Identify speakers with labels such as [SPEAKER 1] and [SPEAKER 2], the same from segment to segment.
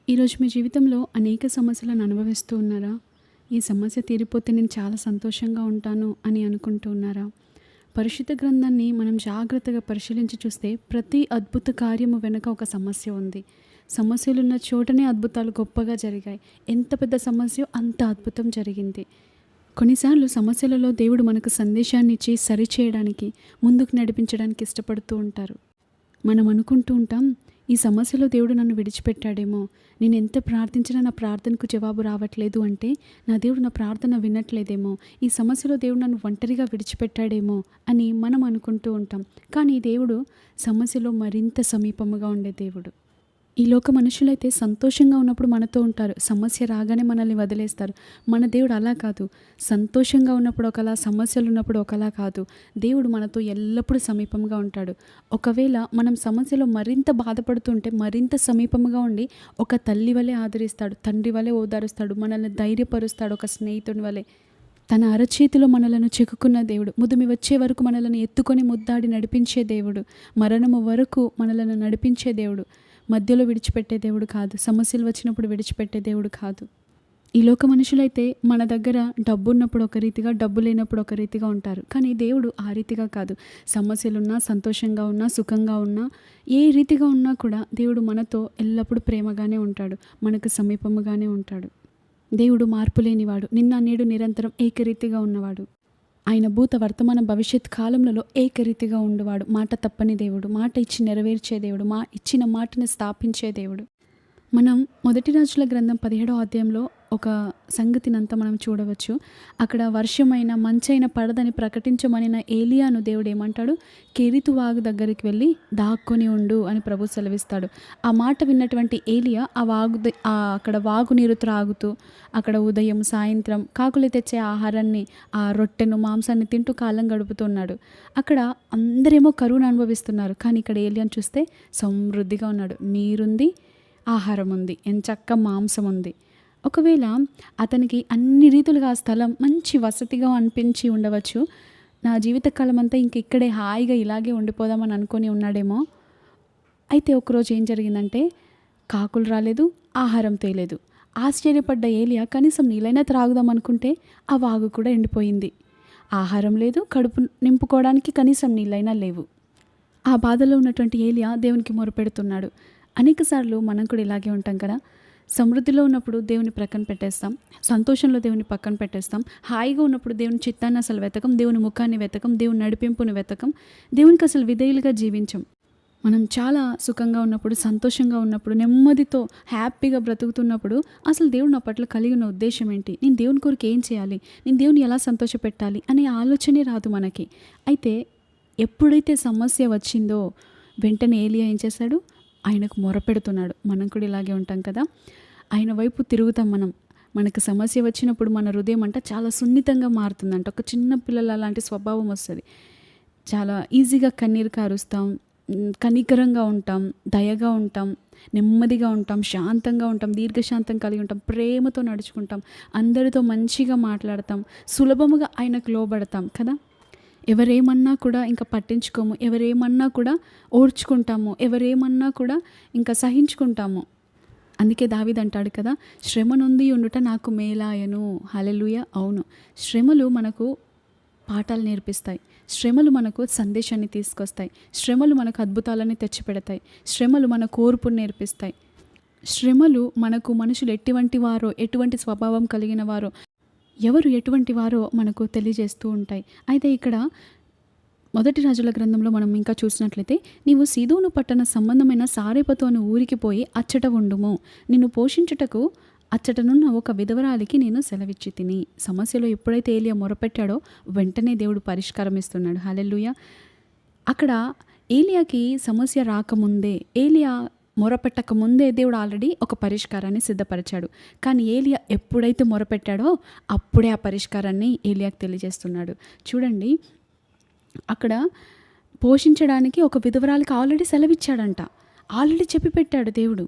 [SPEAKER 1] ఈరోజు మీ జీవితంలో అనేక సమస్యలను అనుభవిస్తూ ఉన్నారా? ఈ సమస్య తీరిపోతే నేను చాలా సంతోషంగా ఉంటాను అని అనుకుంటూ ఉన్నారా? పరిశుద్ధ గ్రంథాన్ని మనం జాగ్రత్తగా పరిశీలించి చూస్తే ప్రతి అద్భుత కార్యము వెనుక ఒక సమస్య ఉంది. సమస్యలున్న చోటనే అద్భుతాలు గొప్పగా జరిగాయి. ఎంత పెద్ద సమస్యో అంత అద్భుతం జరిగింది. కొన్నిసార్లు సమస్యలలో దేవుడు మనకు సందేశాన్ని ఇచ్చి సరిచేయడానికి, ముందుకు నడిపించడానికి ఇష్టపడుతూ ఉంటారు. మనం అనుకుంటూ ఉంటాం, ఈ సమస్యలో దేవుడు నన్ను విడిచిపెట్టాడేమో, నేను ఎంత ప్రార్థించినా నా ప్రార్థనకు జవాబు రావట్లేదు అంటే నా దేవుడు నా ప్రార్థన వినట్లేదేమో, ఈ సమస్యలో దేవుడు నన్ను ఒంటరిగా విడిచిపెట్టాడేమో అని మనం అనుకుంటూ ఉంటాం. కానీ దేవుడు సమస్యలో మరింత సమీపముగా ఉండే దేవుడు. ఈ లోక మనుషులైతే సంతోషంగా ఉన్నప్పుడు మనతో ఉంటారు, సమస్య రాగానే మనల్ని వదిలేస్తారు. మన దేవుడు అలా కాదు. సంతోషంగా ఉన్నప్పుడు ఒకలా, సమస్యలు ఉన్నప్పుడు ఒకలా కాదు. దేవుడు మనతో ఎల్లప్పుడూ సమీపంగా ఉంటాడు. ఒకవేళ మనం సమస్యలో మరింత బాధపడుతుంటే మరింత సమీపంగా ఉండి ఒక తల్లి వలె ఆదరిస్తాడు, తండ్రి వలె ఓదారుస్తాడు, మనల్ని ధైర్యపరుస్తాడు, ఒక స్నేహితుని వలె. తన అరచేతిలో మనలను చెక్కుకున్న దేవుడు, ముదిమి వచ్చే వరకు మనలను ఎత్తుకొని ముద్దాడి నడిపించే దేవుడు, మరణము వరకు మనలను నడిపించే దేవుడు. మధ్యలో విడిచిపెట్టే దేవుడు కాదు. సమస్యలు వచ్చినప్పుడు విడిచిపెట్టే దేవుడు కాదు. ఈ లోక మనుషులైతే మన దగ్గర డబ్బు ఉన్నప్పుడు ఒక రీతిగా, డబ్బు లేనప్పుడు ఒక రీతిగా ఉంటారు. కానీ దేవుడు ఆ రీతిగా కాదు. సమస్యలున్నా, సంతోషంగా ఉన్నా, సుఖంగా ఉన్నా, ఏ రీతిగా ఉన్నా కూడా దేవుడు మనతో ఎల్లప్పుడూ ప్రేమగానే ఉంటాడు, మనకు సమీపముగానే ఉంటాడు. దేవుడు మార్పు లేనివాడు, నిన్న నేడు నిరంతరం ఏకరీతిగా ఉన్నవాడు. ఆయన భూత వర్తమాన భవిష్యత్ కాలములలో ఏకరీతిగా ఉండేవాడు. మాట తప్పని దేవుడు, మాట ఇచ్చి నెరవేర్చే దేవుడు, ఇచ్చిన మాటను స్థాపించే దేవుడు. మనం మొదటి రాజుల గ్రంథం 17వ అధ్యాయంలో ఒక సంగతినంతా మనం చూడవచ్చు. అక్కడ వర్షమైన మంచైన పడదని ప్రకటించమనిన ఏలియాను దేవుడు ఏమంటాడు? కెరీతు వాగు దగ్గరికి వెళ్ళి దాక్కొని ఉండు అని ప్రభు సెలవిస్తాడు. ఆ మాట విన్నటువంటి ఏలియా అక్కడ వాగు నీరు త్రాగుతూ, అక్కడ ఉదయం సాయంత్రం కాకులు తెచ్చే ఆహారాన్ని, ఆ రొట్టెను మాంసాన్ని తింటూ కాలం గడుపుతున్నాడు. అక్కడ అందరేమో కరువును అనుభవిస్తున్నారు. కానీ ఇక్కడ ఏలియాను చూస్తే సమృద్ధిగా ఉన్నాడు. నీరుంది, ఆహారం ఉంది, ఎంచక్క మాంసం ఉంది. ఒకవేళ అతనికి అన్ని రీతులుగా ఆ స్థలం మంచి వసతిగా అనిపించి ఉండవచ్చు. నా జీవితకాలం అంతా ఇంక ఇక్కడే హాయిగా ఇలాగే ఉండిపోదామని అనుకొని ఉన్నాడేమో. అయితే ఒకరోజు ఏం జరిగిందంటే, కాకులు రాలేదు, ఆహారం తేలేదు. ఆశ్చర్యపడ్డ ఏలియా కనీసం నీళ్ళైనా త్రాగుదాం అనుకుంటే ఆ వాగు కూడా ఎండిపోయింది. ఆహారం లేదు, కడుపు నింపుకోవడానికి కనీసం నీళ్ళైనా లేవు. ఆ బాధలో ఉన్నటువంటి ఏలియా దేవునికి మొరపెడుతున్నాడు. అనేకసార్లు మనం కూడా ఇలాగే ఉంటాం కదా. సమృద్ధిలో ఉన్నప్పుడు దేవుని ప్రక్కన పెట్టేస్తాం, సంతోషంలో దేవుని పక్కన పెట్టేస్తాం, హాయిగా ఉన్నప్పుడు దేవుని చిత్తాన్ని అసలు వెతకం, దేవుని ముఖాన్ని వెతకం, దేవుని నడిపింపుని వెతకం, దేవునికి అసలు విధేయులుగా జీవించం. మనం చాలా సుఖంగా ఉన్నప్పుడు, సంతోషంగా ఉన్నప్పుడు, నెమ్మదితో హ్యాపీగా బ్రతుకుతున్నప్పుడు అసలు దేవుడు నా పట్ల కలిగి ఉన్న ఉద్దేశం ఏంటి, నేను దేవుని కొరకు ఏం చేయాలి, నేను దేవుని ఎలా సంతోషపెట్టాలి అనే ఆలోచనే రాదు మనకి. అయితే ఎప్పుడైతే సమస్య వచ్చిందో వెంటనే ఏలియా ఏం చేశాడు? ఆయనకు మొరపెడుతున్నాడు. మనం కూడా ఇలాగే ఉంటాం కదా. ఆయన వైపు తిరుగుతాం మనం. మనకు సమస్య వచ్చినప్పుడు మన హృదయం అంట చాలా సున్నితంగా మారుతుందంట. ఒక చిన్న పిల్లల అలాంటి స్వభావం వస్తుంది. చాలా ఈజీగా కన్నీరు కారుస్తాం, కనికరంగా ఉంటాం, దయగా ఉంటాం, నెమ్మదిగా ఉంటాం, శాంతంగా ఉంటాం, దీర్ఘశాంతం కలిగి ఉంటాం, ప్రేమతో నడుచుకుంటాం, అందరితో మంచిగా మాట్లాడతాం, సులభముగా ఆయనకు లోబడతాం కదా. ఎవరేమన్నా కూడా ఇంకా పట్టించుకోము, ఎవరేమన్నా కూడా ఓర్చుకుంటాము, ఎవరేమన్నా కూడా ఇంకా సహించుకుంటాము. అందుకే దావీదు అంటాడు కదా, శ్రమ నొంది ఉండుట నాకు మేలాయను. హల్లెలూయా. అవును, శ్రమలు మనకు పాఠాలు నేర్పిస్తాయి, శ్రమలు మనకు సందేశాన్ని తీసుకొస్తాయి, శ్రమలు మనకు అద్భుతాలని తెచ్చిపెడతాయి, శ్రమలు మన కోర్పును నేర్పిస్తాయి, శ్రమలు మనకు మనుషులు ఎటువంటి వారో, ఎటువంటి స్వభావం కలిగిన వారో, ఎవరు ఎటువంటి వారో మనకు తెలియజేస్తూ ఉంటాయి. అయితే ఇక్కడ మొదటి రాజుల గ్రంథంలో మనం ఇంకా చూసినట్లయితే, నీవు సీదోను పట్టణ సంబంధమైన సారెపతు అను ఊరికి పోయి అచ్చట ఉండుము, నిన్ను పోషించుటకు అచ్చటనున్న ఒక విధవరాలికి నేను సెలవిచ్చి తిని. సమస్యలో ఎప్పుడైతే ఏలియా మొరపెట్టాడో వెంటనే దేవుడు పరిష్కారం ఇస్తున్నాడు. హల్లెలూయా. అక్కడ ఏలియాకి సమస్య రాకముందే, ఏలియా మొరపెట్టక ముందే దేవుడు ఆల్రెడీ ఒక పరిష్కారాన్ని సిద్ధపరిచాడు. కానీ ఏలియా ఎప్పుడైతే మొరపెట్టాడో అప్పుడే ఆ పరిష్కారాన్ని ఏలియాకి తెలియజేస్తున్నాడు. చూడండి, అక్కడ పోషించడానికి ఒక విధవరాలికి ఆల్రెడీ సెలవిచ్చాడంట, ఆల్రెడీ చెప్పి పెట్టాడు దేవుడు.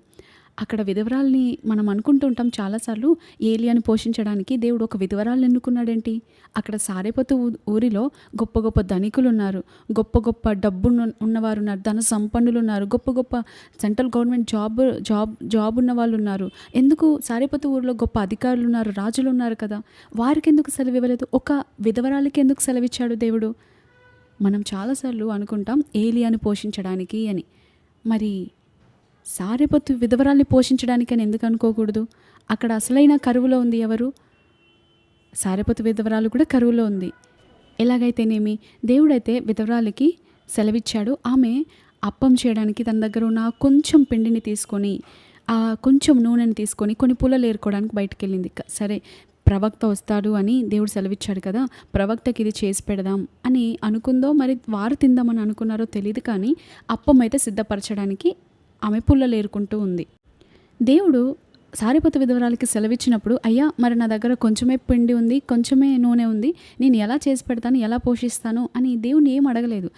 [SPEAKER 1] అక్కడ విధవరాల్ని మనం అనుకుంటూ ఉంటాం చాలాసార్లు, ఏలియాని పోషించడానికి దేవుడు ఒక విధవరాల్ని ఎన్నుకున్నాడేంటి? అక్కడ సారెపతు ఊరిలో గొప్ప గొప్ప ధనికులున్నారు, గొప్ప గొప్ప ఉన్నవారున్నారు, ధన సంపన్నులున్నారు, గొప్ప గొప్ప సెంట్రల్ గవర్నమెంట్ జాబ్ ఉన్న వాళ్ళు ఉన్నారు. ఎందుకు సారెపతు ఊరిలో గొప్ప అధికారులు ఉన్నారు, రాజులు ఉన్నారు కదా, వారికి ఎందుకు సెలవు ఇవ్వలేదు? ఒక విధవరాలికి ఎందుకు సెలవిచ్చాడు దేవుడు? మనం చాలాసార్లు అనుకుంటాం ఏలియాని పోషించడానికి అని. మరి సారెపతు విధవరాల్ని పోషించడానికని ఎందుకు అనుకోకూడదు? అక్కడ అసలైన కరువులో ఉంది ఎవరు? సారెపతు విధవరాలు కూడా కరువులో ఉంది. ఎలాగైతేనేమి దేవుడైతే విధవరాలికి సెలవిచ్చాడు. ఆమె అప్పం చేయడానికి తన దగ్గర ఉన్న కొంచెం పిండిని తీసుకొని, ఆ కొంచెం నూనెని తీసుకొని కొన్ని పుల్లలు ఏరుకోవడానికి బయటికి వెళ్ళింది. సరే, ప్రవక్త వస్తాడు అని దేవుడు సెలవిచ్చాడు కదా, ప్రవక్తకి ఇది చేసి పెడదాం అని అనుకుందో, మరి వారు తిందామని అనుకున్నారో తెలియదు, కానీ అప్పం అయితే సిద్ధపరచడానికి ఆమె పుల్లలు ఏరుకుంటూ ఉంది. దేవుడు సారెపతు విధవరాలకి సెలవిచ్చినప్పుడు, అయ్యా మరి నా దగ్గర కొంచెమే పిండి ఉంది, కొంచెమే నూనె ఉంది, నేను ఎలా చేసి పెడతాను, ఎలా పోషిస్తాను అని దేవుని ఏం అడగలేదు.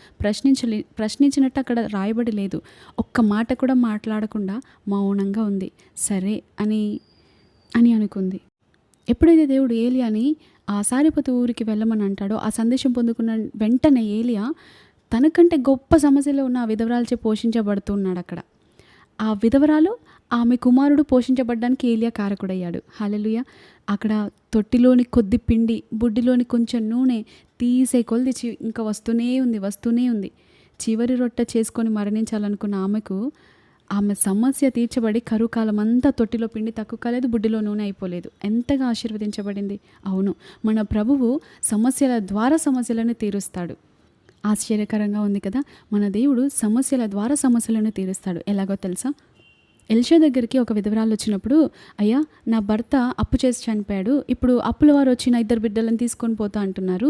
[SPEAKER 1] ప్రశ్నించినట్టు అక్కడ రాయబడి లేదు. ఒక్క మాట కూడా మాట్లాడకుండా మౌనంగా ఉంది. సరే అని అనుకుంది. ఎప్పుడైతే దేవుడు ఏలియాని ఆ సారెపతు ఊరికి వెళ్ళమని అంటాడో, ఆ సందేశం పొందుకున్న వెంటనే ఏలియా తనకంటే గొప్ప సమస్యలో ఉన్న ఆ విధవరాలచే పోషించబడుతున్నాడు. అక్కడ ఆ విధవరాలు, ఆమె కుమారుడు పోషించబడ్డానికి ఏలియా కారకుడయ్యాడు. హల్లెలూయా. అక్కడ తొట్టిలోని కొద్ది పిండి, బుడ్డిలోని కొంచెం నూనె తీసే కొలిది ఇంకా వస్తూనే ఉంది. చివరి రొట్టె చేసుకొని మరణించాలనుకున్న ఆమె సమస్య తీర్చబడి కరువు కాలం అంతా తొట్టిలో పిండి తక్కువ కాలేదు, బుడ్డిలో నూనె అయిపోలేదు. ఎంతగా ఆశీర్వదించబడింది. అవును, మన ప్రభువు సమస్యల ద్వారా సమస్యలను తీరుస్తాడు. ఆశ్చర్యకరంగా ఉంది కదా. మన దేవుడు సమస్యల ద్వారా సమస్యలను తీరుస్తాడు. ఎలాగో తెలుసా? ఎల్షా దగ్గరికి ఒక విధవరాలు వచ్చినప్పుడు, అయ్యా నా భర్త అప్పు చేసి చనిపోయాడు, ఇప్పుడు అప్పుల వారు వచ్చిన 2 బిడ్డలను తీసుకొని పోతా అంటున్నారు,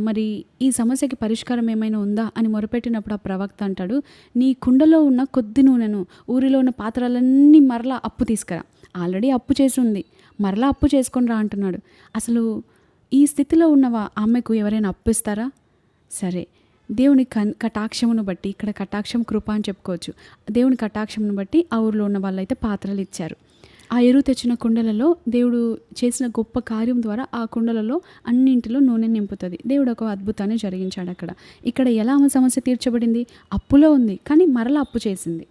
[SPEAKER 1] మరి ఈ సమస్యకి పరిష్కారం ఏమైనా ఉందా అని మొరపెట్టినప్పుడు ఆ ప్రవక్త అంటాడు, నీ కుండలో ఉన్న కొద్ది నూనెను ఊరిలో ఉన్న పాత్రలన్నీ మరలా అప్పు తీసుకురా, ఆల్రెడీ అప్పు చేసి ఉంది, మరలా అప్పు చేసుకొని రా అంటున్నాడు. అసలు ఈ స్థితిలో ఉన్నవా ఆమెకు ఎవరైనా అప్పు ఇస్తారా? సరే, దేవుని కటాక్షమును బట్టి, ఇక్కడ కటాక్షం కృప అని చెప్పుకోవచ్చు, దేవుని కటాక్షమును బట్టి ఆ ఊరిలో ఉన్న వాళ్ళైతే పాత్రలు ఇచ్చారు. ఆ ఎరువు తెచ్చిన కుండలలో దేవుడు చేసిన గొప్ప కార్యం ద్వారా ఆ కుండలలో అన్నింటిలో నూనె నింపుతుంది. దేవుడు ఒక అద్భుతాన్ని జరిగించాడు అక్కడ. ఇక్కడ ఎలా ఆమె సమస్య తీర్చబడింది? అప్పులో ఉంది, కానీ మరలా అప్పు చేసింది.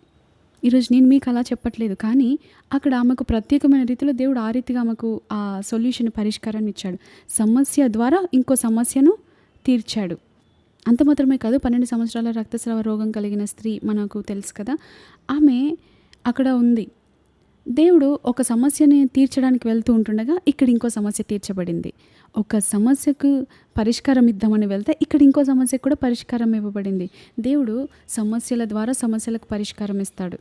[SPEAKER 1] ఈరోజు నేను మీకు అలా చెప్పట్లేదు, కానీ అక్కడ ఆమెకు ప్రత్యేకమైన రీతిలో దేవుడు ఆ రీతిగా ఆమెకు ఆ సొల్యూషన్, పరిష్కారాన్ని ఇచ్చాడు. సమస్య ద్వారా ఇంకో సమస్యను తీర్చాడు. అంత మాత్రమే కాదు, 12 సంవత్సరాల రక్తస్రావ రోగం కలిగిన స్త్రీ మనకు తెలుసు కదా, ఆమె అక్కడ ఉంది. దేవుడు ఒక సమస్యని తీర్చడానికి వెళ్తూ ఉంటుండగా ఇక్కడ ఇంకో సమస్య తీర్చబడింది. ఒక సమస్యకు పరిష్కారం ఇద్దామని వెళ్తే ఇక్కడ ఇంకో సమస్యకు కూడా పరిష్కారం ఇవ్వబడింది. దేవుడు సమస్యల ద్వారా సమస్యలకు పరిష్కారం ఇస్తాడు.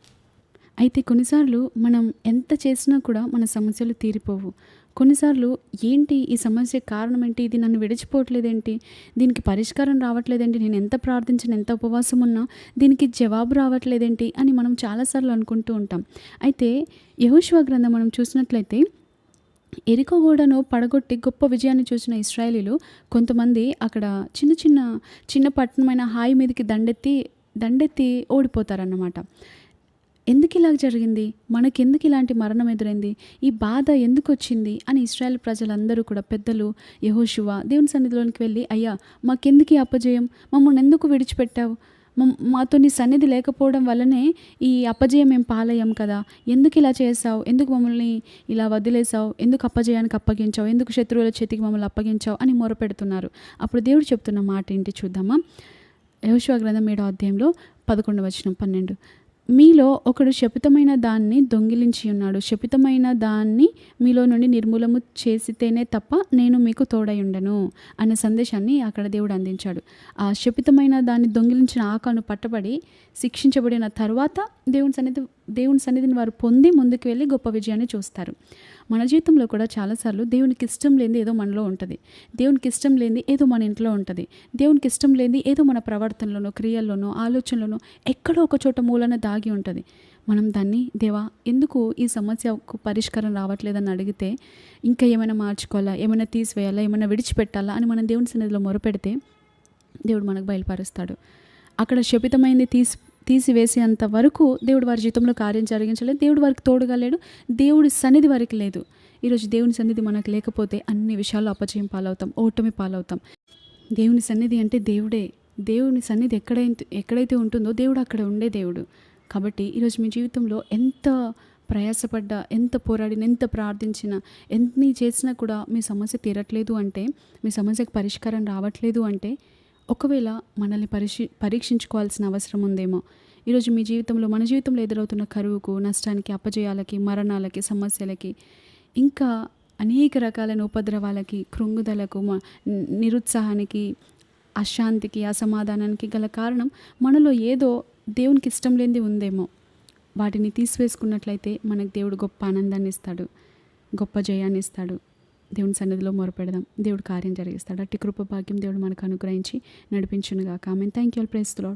[SPEAKER 1] అయితే కొన్నిసార్లు మనం ఎంత చేసినా కూడా మన సమస్యలు తీరిపోవు. కొన్నిసార్లు ఏంటి ఈ సమస్య కారణం ఏంటి, ఇది నన్ను విడిచిపోవట్లేదేంటి, దీనికి పరిష్కారం రావట్లేదేంటి, నేను ఎంత ప్రార్థించిన, ఎంత ఉపవాసం ఉన్నా దీనికి జవాబు రావట్లేదేంటి అని మనం చాలాసార్లు అనుకుంటూ ఉంటాం. అయితే యెహోషువ గ్రంథం మనం చూసినట్లయితే, ఎరికో గోడను పడగొట్టి గొప్ప విజయాన్ని చూసిన ఇశ్రాయేలీలు కొంతమంది అక్కడ చిన్న పట్టణమైన హాయి మీదకి దండెత్తి ఓడిపోతారన్నమాట. ఎందుకు ఇలాగ జరిగింది, మనకెందుకు ఇలాంటి మరణం ఎదురైంది, ఈ బాధ ఎందుకు వచ్చింది అని ఇశ్రాయేల్ ప్రజలందరూ కూడా, పెద్దలు, యెహోషువ దేవుని సన్నిధిలోనికి వెళ్ళి, అయ్యా మాకెందుకు ఈ అపజయం, మమ్మల్ని ఎందుకు విడిచిపెట్టావు, మాతో నీ సన్నిధి లేకపోవడం వల్లనే ఈ అపజయం మేము పాలయ్యాం కదా, ఎందుకు ఇలా చేసావు, ఎందుకు మమ్మల్ని ఇలా వదిలేసావు, ఎందుకు అపజయానికి అప్పగించావు, ఎందుకు శత్రువుల చేతికి మమ్మల్ని అప్పగించావు అని మొరపెడుతున్నారు. అప్పుడు దేవుడు చెప్తున్న మాట ఏంటి చూద్దామా? యెహోషువ గ్రంథం 7వ అధ్యాయంలో 11-12, మీలో ఒకడు శపితమైన దాన్ని దొంగిలించి ఉన్నాడు, శపితమైన దాన్ని మీలో నుండి నిర్మూలము చేసితేనే తప్ప నేను మీకు తోడై ఉండను అనే సందేశాన్ని అక్కడ దేవుడు అందించాడు. ఆ శపితమైన దాన్ని దొంగిలించిన ఆకాను పట్టబడి శిక్షించబడిన తర్వాత దేవుని సన్నిధిని వారు పొంది ముందుకు వెళ్ళి గొప్ప విజయాన్ని చూస్తారు. మన జీవితంలో కూడా చాలాసార్లు దేవునికి ఇష్టం లేనిది ఏదో మనలో ఉంటుంది, దేవునికి ఇష్టం లేనిది ఏదో మన ఇంట్లో ఉంటుంది, దేవునికి ఇష్టం లేనిది ఏదో మన ప్రవర్తనలోనో, క్రియల్లోనో, ఆలోచనలోనో ఎక్కడో ఒక చోట మూలన దాగి ఉంటుంది. మనం దాన్ని, దేవా ఎందుకు ఈ సమస్యకు పరిష్కారం రావట్లేదని అడిగితే, ఇంకా ఏమైనా మార్చుకోవాలా, ఏమైనా తీసివేయాలా, ఏమైనా విడిచిపెట్టాలా అని మనం దేవుని సన్నిధిలో మొరపెడితే దేవుడు మనకు బయలుపరుస్తాడు. అక్కడ శపితమైంది తీసివేసేంత వరకు దేవుడు వారి జీవితంలో కార్యం జరిగించలేదు. దేవుడు వారికి తోడుగా లేడు. దేవుడి సన్నిధి వారికి లేదు. ఈరోజు దేవుని సన్నిధి మనకు లేకపోతే అన్ని విషయాల్లో అపజయం పాలవుతాం, ఓటమి పాలవుతాం. దేవుని సన్నిధి అంటే దేవుడే. దేవుని సన్నిధి ఎక్కడైతే ఉంటుందో దేవుడు అక్కడ ఉండే దేవుడు. కాబట్టి ఈరోజు మీ జీవితంలో ఎంత ప్రయాసపడ్డా, ఎంత పోరాడినా, ఎంత ప్రార్థించినా, ఎన్ని చేసినా కూడా మీ సమస్య తీరట్లేదు అంటే, మీ సమస్యకు పరిష్కారం రావట్లేదు అంటే, ఒకవేళ మనల్ని పరీక్షించుకోవాల్సిన అవసరం ఉందేమో. ఈరోజు మీ జీవితంలో, మన జీవితంలో ఎదురవుతున్న కరువుకు, నష్టానికి, అపజయాలకి, మరణాలకి, సమస్యలకి, ఇంకా అనేక రకాలైన ఉపద్రవాలకి, కృంగుదలకు, నిరుత్సాహానికి, అశాంతికి, అసమాధానానికి గల కారణం మనలో ఏదో దేవునికి ఇష్టం లేనిది ఉందేమో. వాటిని తీసివేసుకున్నట్లయితే మనకు దేవుడు గొప్ప ఆనందాన్ని ఇస్తాడు, గొప్ప జయాన్ని ఇస్తాడు. దేవుని సన్నిధిలో మొరపెడదాం, దేవుడు కార్యం జరిగిస్తాడు. అట్టి కృప భాగ్యం దేవుడు మనకు అనుగ్రహించి నడిపించునుగాక. Amen. Thank you all. Praise the lord.